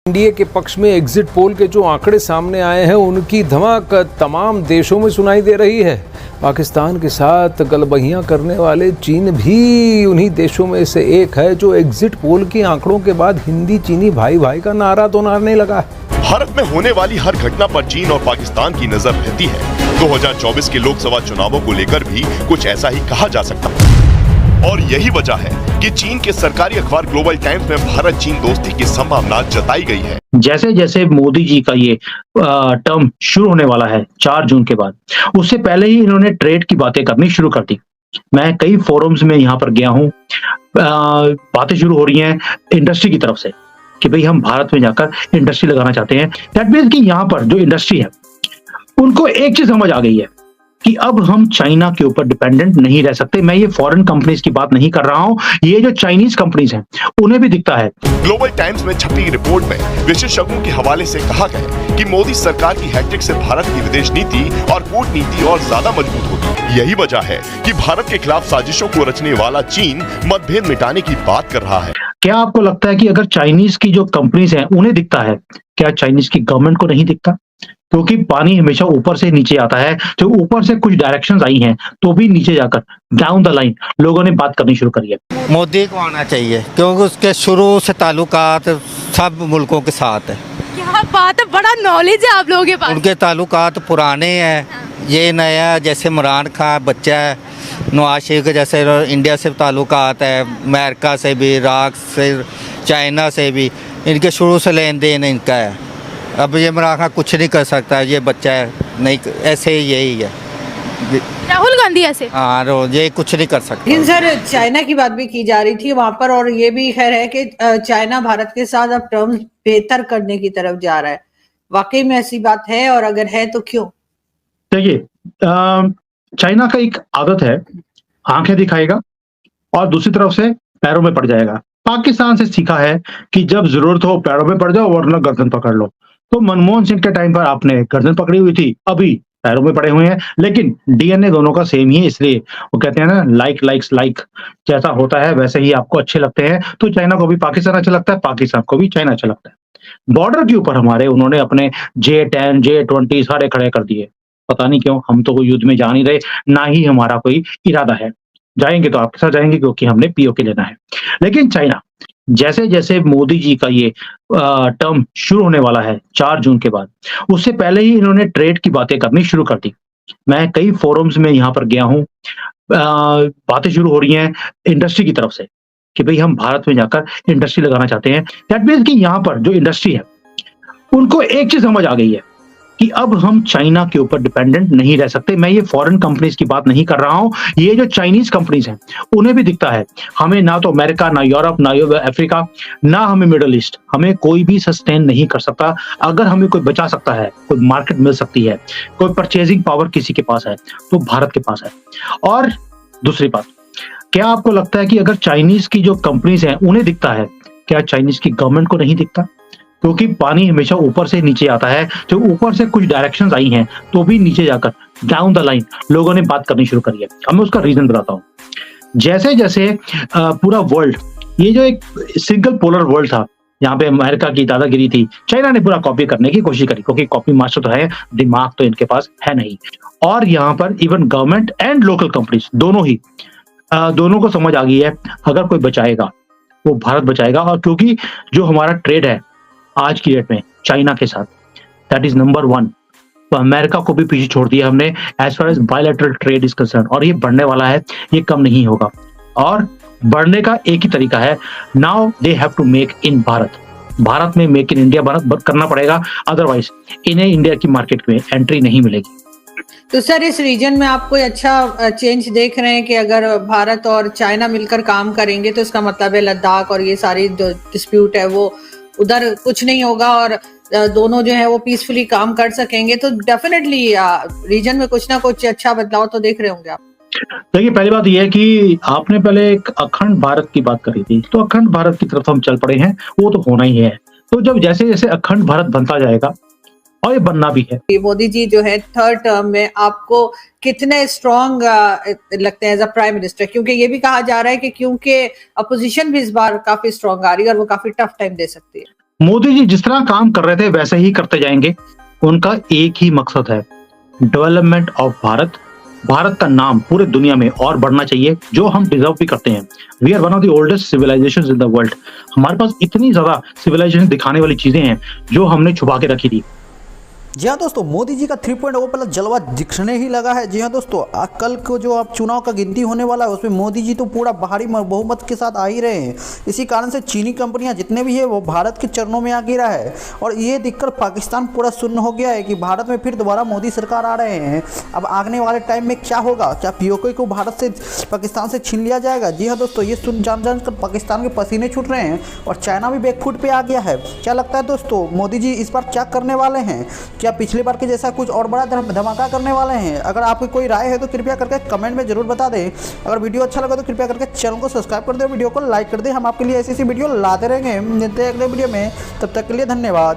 NDA के पक्ष में एग्जिट पोल के जो आंकड़े सामने आए हैं उनकी धमक तमाम देशों में सुनाई दे रही है। पाकिस्तान के साथ गलबहियां करने वाले चीन भी उन्हीं देशों में से एक है जो एग्जिट पोल के आंकड़ों के बाद हिंदी चीनी भाई भाई का नारा दोहराने लगा है। भारत में होने वाली हर घटना पर चीन और पाकिस्तान की नजर रहती है। 2024 के लोकसभा चुनावों को लेकर भी कुछ ऐसा ही कहा जा सकता है और यही वजह है कि चीन के सरकारी अखबार ग्लोबल टाइम्स में भारत चीन दोस्ती की संभावना जताई गई है। जैसे जैसे मोदी जी का ये टर्म शुरू होने वाला है 4 जून के बाद, उससे पहले ही इन्होंने ट्रेड की बातें करनी शुरू कर दी। मैं कई फोरम्स में यहाँ पर गया हूँ, बातें शुरू हो रही हैं इंडस्ट्री की तरफ से कि भाई हम भारत में जाकर इंडस्ट्री लगाना चाहते हैं। दैट मीन्स कि यहाँ पर जो इंडस्ट्री है उनको एक चीज समझ आ गई है कि अब हम चाइना के ऊपर डिपेंडेंट नहीं रह सकते। मैं ये फॉरेन कंपनीज की बात नहीं कर रहा हूं, ये जो चाइनीज कंपनीज हैं उन्हें भी दिखता है। ग्लोबल टाइम्स में छपी रिपोर्ट में विशेषज्ञों के हवाले से कहा गया कि मोदी सरकार की हैट्रिक से भारत की विदेश नीति और कूटनीति और ज्यादा मजबूत होगी। यही वजह है कि भारत के खिलाफ साजिशों को रचने वाला चीन मतभेद मिटाने की बात कर रहा है। क्या आपको लगता है कि अगर चाइनीज की जो कंपनीज हैं उन्हें दिखता है, क्या चाइनीज की गवर्नमेंट को नहीं दिखता? क्योंकि पानी हमेशा ऊपर से नीचे आता है। जो ऊपर से कुछ डायरेक्शंस आई हैं तो भी नीचे जाकर डाउन द लाइन लोगों ने बात करनी शुरू करी है। मोदी को आना चाहिए क्योंकि उसके शुरू से ताल्लुकात सब मुल्कों के साथ है। क्या बात है, बड़ा नॉलेज है आप लोगों के पास। उनके ताल्लुकात पुराने हैं, ये नया जैसे इमरान खान बच्चा है, नवाज शरीफ के जैसे इंडिया से ताल्लुकात है, अमेरिका से भी, इराक से, चाइना से भी, इनके शुरू से लेन देन इनका है। अब ये इमरान खान कुछ नहीं कर सकता, ये बच्चा है नहीं, ऐसे ही यही है। राहुल गांधी ऐसे हाँ, ये कुछ नहीं कर सकता। लेकिन सर चाइना की बात भी की जा रही थी वहां पर, और ये भी खैर है कि चाइना भारत के साथ अब टर्म्स बेहतर करने की तरफ जा रहा है। वाकई में ऐसी बात है, और अगर है तो क्यों? देखिए, चाइना का एक आदत है, आंखें दिखाएगा और दूसरी तरफ से पैरों में पड़ जाएगा। पाकिस्तान से सीखा है कि जब जरूरत हो पैरों में पड़ जाओ वरना गर्दन पकड़ लो। तो मनमोहन सिंह के टाइम पर आपने गर्दन पकड़ी हुई थी, अभी पैरों में पड़े हुए हैं, लेकिन डीएनए दोनों का सेम ही है। इसलिए वो कहते हैं ना, लाइक लाइक्स लाइक, जैसा होता है वैसे ही आपको अच्छे लगते हैं। तो चाइना को भी पाकिस्तान अच्छा लगता है, पाकिस्तान को भी चाइना अच्छा लगता है। बॉर्डर के ऊपर हमारे उन्होंने अपने J-10 J-20 सारे खड़े कर दिए। पता नहीं क्यों, हम तो कोई युद्ध में जा नहीं रहे, ना ही हमारा कोई इरादा है। जाएंगे तो आपके साथ जाएंगे क्योंकि हमने पीओके लेना है। लेकिन चाइना, जैसे जैसे मोदी जी का ये टर्म शुरू होने वाला है 4 जून के बाद, उससे पहले ही इन्होंने ट्रेड की बातें करनी शुरू कर दी। मैं कई फोरम्स में यहाँ पर गया हूँ, बातें शुरू हो रही हैं इंडस्ट्री की तरफ से कि भाई हम भारत में जाकर इंडस्ट्री लगाना चाहते हैं। दैट मीन्स कि यहाँ पर जो इंडस्ट्री है उनको एक चीज समझ आ गई है कि अब हम चाइना के ऊपर डिपेंडेंट नहीं रह सकते। मैं ये फॉरेन कंपनीज की बात नहीं कर रहा हूं, ये जो चाइनीज कंपनीज हैं उन्हें भी दिखता है। हमें ना तो अमेरिका, ना यूरोप, ना अफ्रीका, ना हमें मिडल ईस्ट, हमें कोई भी सस्टेन नहीं कर सकता। अगर हमें कोई बचा सकता है, कोई मार्केट मिल सकती है, कोई परचेजिंग पावर किसी के पास है तो भारत के पास है। और दूसरी बात, क्या आपको लगता है कि अगर चाइनीज की जो कंपनीज हैं उन्हें दिखता है, क्या चाइनीज की गवर्नमेंट को नहीं दिखता? क्योंकि पानी हमेशा ऊपर से नीचे आता है। जो ऊपर से कुछ डायरेक्शंस आई हैं तो भी नीचे जाकर डाउन द लाइन लोगों ने बात करनी शुरू करी है। अब मैं उसका रीजन बताता हूँ। जैसे जैसे पूरा वर्ल्ड, ये जो एक सिंगल पोलर वर्ल्ड था, यहाँ पे अमेरिका की दादागिरी थी, चाइना ने पूरा कॉपी करने की कोशिश करी क्योंकि कॉपी मास्टर तो है, दिमाग तो इनके पास है नहीं। और यहाँ पर even government and local companies दोनों को समझ आ गई है, अगर कोई बचाएगा वो भारत बचाएगा। और क्योंकि जो हमारा ट्रेड है आज की डेट में चाइना के साथ, दैट इज नंबर 1। तो अमेरिका को भी पीछे छोड़ दिया हमने as far as bilateral trade is concern, और ये बढ़ने वाला है, ये कम नहीं होगा। और बढ़ने का एक ही तरीका है, now they have to make in Bharat में मेक इन इंडिया करना पड़ेगा, अदरवाइज इन्हें इंडिया की मार्केट में एंट्री नहीं मिलेगी। तो सर इस रीजन में आप कोई अच्छा चेंज देख रहे हैं कि अगर भारत और चाइना मिलकर काम करेंगे तो इसका मतलब है लद्दाख और ये सारी जो डिस्प्यूट है वो उधर कुछ नहीं होगा और दोनों जो है वो पीसफुली काम कर सकेंगे? तो डेफिनेटली रीजन में कुछ ना कुछ अच्छा बदलाव तो देख रहे होंगे आप। देखिए, पहली बात यह है कि आपने पहले एक अखंड भारत की बात करी थी, तो अखंड भारत की तरफ हम चल पड़े हैं, वो तो होना ही है। तो जब जैसे जैसे अखंड भारत बनता जाएगा, और ये बनना भी है। मोदी जी जो है 3rd टर्म में आपको कितने स्ट्रॉन्ग लगते हैं एज अ प्राइम मिनिस्टर? क्योंकि ये भी कहा जा रहा है कि क्योंकि अपोजिशन भी इस बार काफी स्ट्रॉन्ग आ रही है और वो काफी टफ टाइम दे सकती है। मोदी जी जिस तरह काम कर रहे थे वैसे ही करते जाएंगे। उनका एक ही मकसद है, डेवलपमेंट ऑफ भारत। भारत का नाम पूरे दुनिया में और बढ़ना चाहिए, जो हम डिजर्व भी करते हैं। We are one of the oldest civilisations in the world. हमारे पास इतनी ज्यादा सिविलाइजेशन दिखाने वाली चीजें हैं जो हमने छुपा के रखी थी। जी हाँ दोस्तों, मोदी जी का 3.0 प्लस जलवा दिखने ही लगा है। जी हाँ दोस्तों, कल को जो अब चुनाव का गिनती होने वाला है उसमें मोदी जी तो पूरा भारी बहुमत के साथ आ ही रहे हैं। इसी कारण से चीनी कंपनियां जितने भी है वो भारत के चरणों में आ गिरा है और ये दिखकर पाकिस्तान पूरा सुन्न हो गया है कि भारत में फिर दोबारा मोदी सरकार आ रहे हैं। अब आने वाले टाइम में क्या होगा, क्या पीओके को भारत से पाकिस्तान से छीन लिया जाएगा? जी हाँ दोस्तों, ये सुन जान कर पाकिस्तान के पसीने छूट रहे हैं और चाइना भी बैकफुट पे आ गया है। क्या लगता है दोस्तों, मोदी जी इस बार क्या करने वाले हैं? क्या पिछली बार के जैसा कुछ और बड़ा धमाका करने वाले हैं? अगर आपकी कोई राय है तो कृपया करके कमेंट में जरूर बता दें। अगर वीडियो अच्छा लगा तो कृपया करके चैनल को सब्सक्राइब कर दें, वीडियो को लाइक कर दें। हम आपके लिए ऐसी वीडियो लाते रहेंगे। मिलते हैं अगले वीडियो में, तब तक के लिए धन्यवाद।